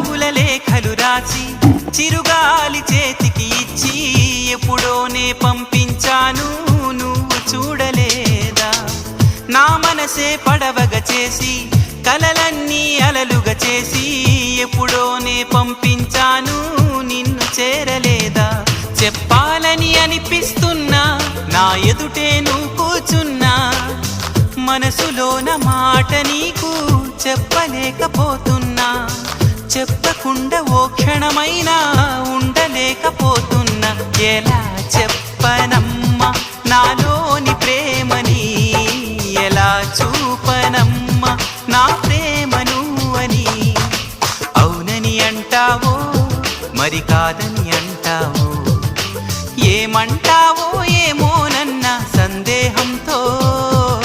రంగుల లేఖలు రాసి చిరుగాలి చేతికి ఇచ్చి ఎప్పుడోనే పంపించాను నువ్వు చూడలేదా నా మనసే పడవగా చేసి కలలన్నీ అలలుగా చేసి ఎప్పుడోనే పంపించాను నిన్ను చేరలేదా చెప్పాలని అనిపిస్తున్నా నా ఎదుటే నువ్వు కూర్చున్నా మనసులోన మాట నీకు చెప్పలేకపోతున్నా చెప్పకుండా ఓ క్షణమైనా ఉండలేకపోతున్నా ఎలా చెప్పనం